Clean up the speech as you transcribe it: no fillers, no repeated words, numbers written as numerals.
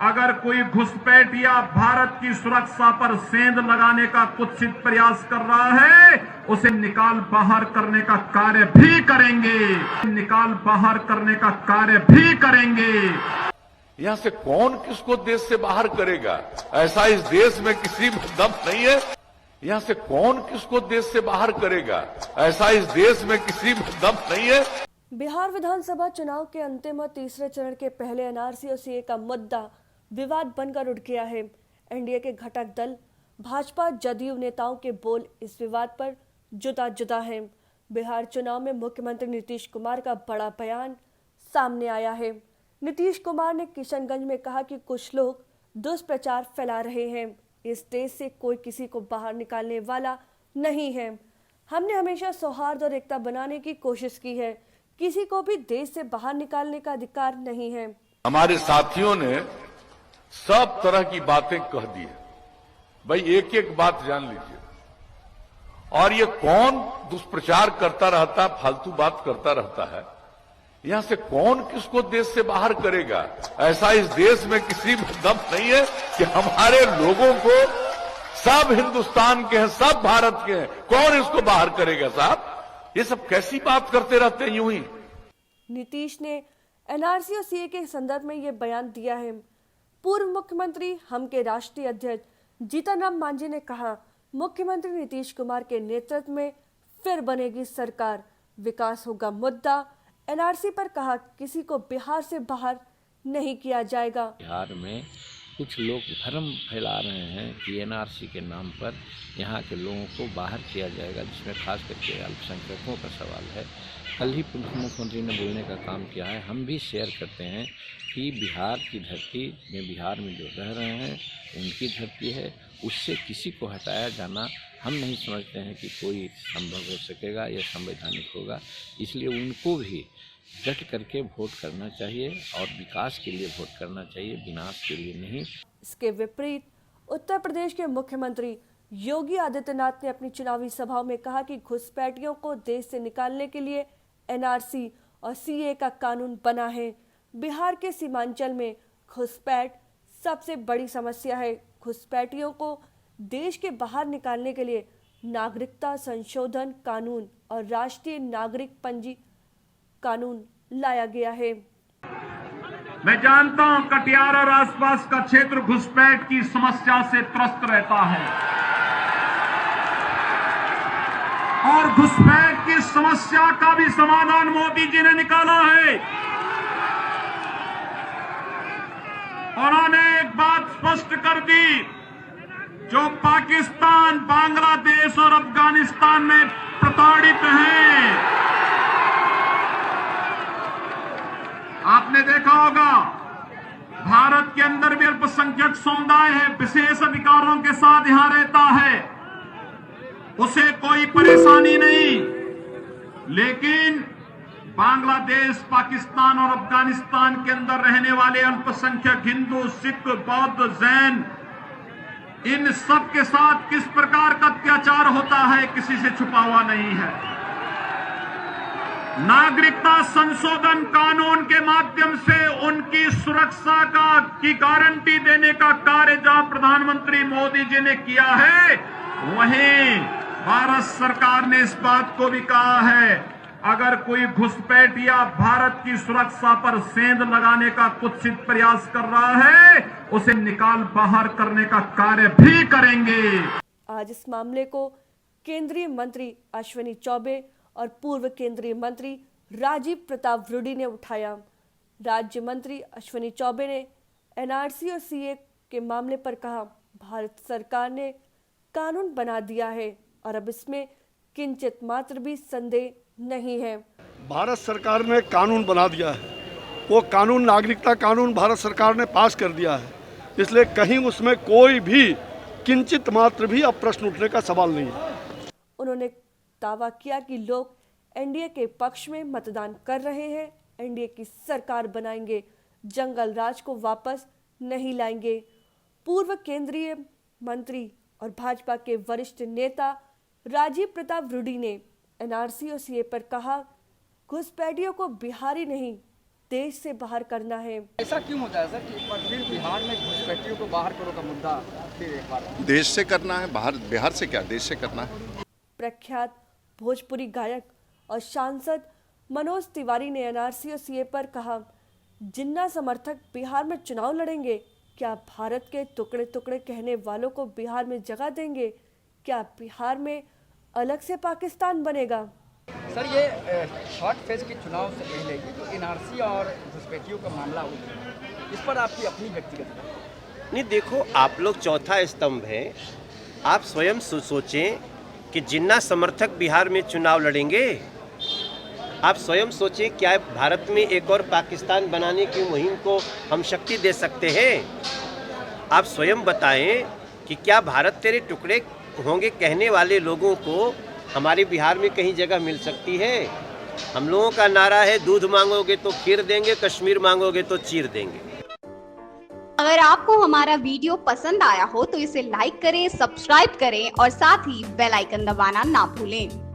अगर कोई घुसपैठिया भारत की सुरक्षा पर सेंध लगाने का कुत्सित प्रयास कर रहा है, उसे निकाल बाहर करने का कार्य भी करेंगे, निकाल बाहर करने का कार्य भी करेंगे। यहां से कौन किसको देश से बाहर करेगा, ऐसा इस देश में किसी में दम नहीं है। यहां से कौन किसको देश से बाहर करेगा, ऐसा इस देश में किसी में दम नहीं है। बिहार विधानसभा चुनाव के अंतिम और तीसरे चरण के पहले एनआरसी और सीए का मुद्दा विवाद बनकर उठ गया है। एनडीए के घटक दल भाजपा जदयू नेताओं के बोल इस विवाद पर जुदा जुदा हैं। बिहार चुनाव में मुख्यमंत्री नीतीश कुमार का बड़ा बयान सामने आया है। नीतीश कुमार ने किशनगंज में कहा कि कुछ लोग दुष्प्रचार फैला रहे हैं। इस देश से कोई किसी को बाहर निकालने वाला नहीं है। हमने हमेशा सौहार्द और एकता बनाने की कोशिश की है। किसी को भी देश से बाहर निकालने का अधिकार नहीं है। हमारे साथियों ने सब तरह की बातें कह दी है। भाई एक एक बात जान लीजिए। और ये कौन दुष्प्रचार करता रहता, फालतू बात करता रहता है, यहां से कौन किसको देश से बाहर करेगा, ऐसा इस देश में किसी में दम नहीं है कि हमारे लोगों को, सब हिंदुस्तान के हैं, सब भारत के हैं, कौन इसको बाहर करेगा साहब। ये सब कैसी बात करते रहते हैं यूं ही। नीतीश ने एनआरसी और सीए के संदर्भ में ये बयान दिया है। पूर्व मुख्यमंत्री हम के राष्ट्रीय अध्यक्ष जीतन राम मांझी ने कहा, मुख्यमंत्री नीतीश कुमार के नेतृत्व में फिर बनेगी सरकार, विकास होगा मुद्दा। एनआरसी पर कहा, किसी को बिहार से बाहर नहीं किया जाएगा। बिहार में कुछ लोग भ्रम फैला रहे हैं कि एनआरसी के नाम पर यहाँ के लोगों को बाहर किया जाएगा, जिसमें खास करके अल्पसंख्यकों का सवाल है। कल ही पूर्व मुख्यमंत्री ने बोलने का काम किया है। हम भी शेयर करते हैं कि बिहार की धरती में, बिहार में जो रह रहे हैं उनकी धरती है, उससे किसी को हटाया जाना हम नहीं समझते हैं कि कोई संभव हो सकेगा या संवैधानिक होगा। इसलिए उनको भी डट करके वोट करना चाहिए और विकास के लिए वोट करना चाहिए, विनाश के लिए नहीं। इसके विपरीत उत्तर प्रदेश के मुख्यमंत्री योगी आदित्यनाथ ने अपनी चुनावी सभाओं में कहा कि घुसपैठियों को देश से निकालने के लिए एनआरसी और सीए का कानून बना है। बिहार के सीमांचल में घुसपैठ सबसे बड़ी समस्या है। घुसपैठियों को देश के बाहर निकालने के लिए नागरिकता संशोधन कानून और राष्ट्रीय नागरिक पंजी कानून लाया गया है। मैं जानता हूं कटिहार और आसपास का क्षेत्र घुसपैठ की समस्या से त्रस्त रहता है और घुसपैठ की समस्या का भी समाधान मोदी जी ने निकाला है। उन्होंने एक बात स्पष्ट कर दी, जो पाकिस्तान, बांग्लादेश और अफगानिस्तान में प्रताड़ित हैं। आपने देखा होगा भारत के अंदर भी अल्पसंख्यक समुदाय है, विशेष अधिकारों के साथ यहां रहता है, उसे कोई परेशानी नहीं। लेकिन बांग्लादेश, पाकिस्तान और अफगानिस्तान के अंदर रहने वाले अल्पसंख्यक हिंदू, सिख, बौद्ध, जैन, इन सब के साथ किस प्रकार का अत्याचार होता है, किसी से छुपा हुआ नहीं है। नागरिकता संशोधन कानून के माध्यम से उनकी सुरक्षा की गारंटी देने का कार्य जहां प्रधानमंत्री मोदी जी ने किया है, वहीं भारत सरकार ने इस बात को भी कहा है, अगर कोई घुसपैठिया भारत की सुरक्षा पर सेंध लगाने का कुत्सित प्रयास कर रहा है, उसे निकाल बाहर करने का कार्य भी करेंगे। आज इस मामले को केंद्रीय मंत्री अश्विनी चौबे और पूर्व केंद्रीय मंत्री राजीव प्रताप रूडी ने उठाया। राज्य मंत्री अश्विनी चौबे ने एनआरसी और सीए के मामले पर कहा, भारत सरकार ने कानून बना दिया है और अब इसमें किंचित मात्र भी संदेह नहीं है। भारत सरकार ने कानून बना दिया है, वो कानून नागरिकता कानून भारत सरकार ने पास कर दिया है, इसलिए कहीं उसमें कोई भी किंचित मात्र भी अब प्रश्न उठने का सवाल नहीं है। उन्होंने दावा किया कि लोग एनडीए के पक्ष में मतदान कर रहे हैं, एनडीए की सरकार बनाएंगे, जंगल राज को वापस नहीं लाएंगे। पूर्व केंद्रीय मंत्री और भाजपा के वरिष्ठ नेता राजीव प्रताप रूडी ने एनआरसी और सीए पर कहा, घुसपैठियों को बिहारी नहीं देश से बाहर करना है। ऐसा क्यों होता है सर कि एक बार फिर बिहार में घुसपैठियों को बाहर करो का मुद्दा फिर एक बार देश से करना है, बिहार से क्या, देश से करना है। प्रख्यात भोजपुरी गायक और सांसद मनोज तिवारी ने एनआरसी और सीए पर कहा, जिन्ना समर्थक बिहार में चुनाव लड़ेंगे, क्या भारत के टुकड़े टुकड़े कहने वालों को बिहार में जगह देंगे? क्या बिहार में अलग से पाकिस्तान बनेगा? सर ये थर्ड फेज के चुनाव से पहले ये जो एनआरसी और घुसपैठियों का मामला हुआ, इस पर आपकी अपनी व्यक्तिगत नहीं, देखो आप लोग चौथा स्तंभ हैं। आप स्वयं सोचें कि जिन्ना समर्थक बिहार में चुनाव लड़ेंगे। आप स्वयं सोचें, क्या भारत में एक और पाकिस्तान बनाने की मुहिम को हम शक्ति दे सकते हैं? आप स्वयं बताएं कि क्या भारत तेरे टुकड़े होंगे कहने वाले लोगों को हमारे बिहार में कहीं जगह मिल सकती है? हम लोगों का नारा है, दूध मांगोगे तो खीर देंगे, कश्मीर मांगोगे तो चीर देंगे। अगर आपको हमारा वीडियो पसंद आया हो तो इसे लाइक करें, सब्सक्राइब करें और साथ ही बेल आइकन दबाना ना भूलें।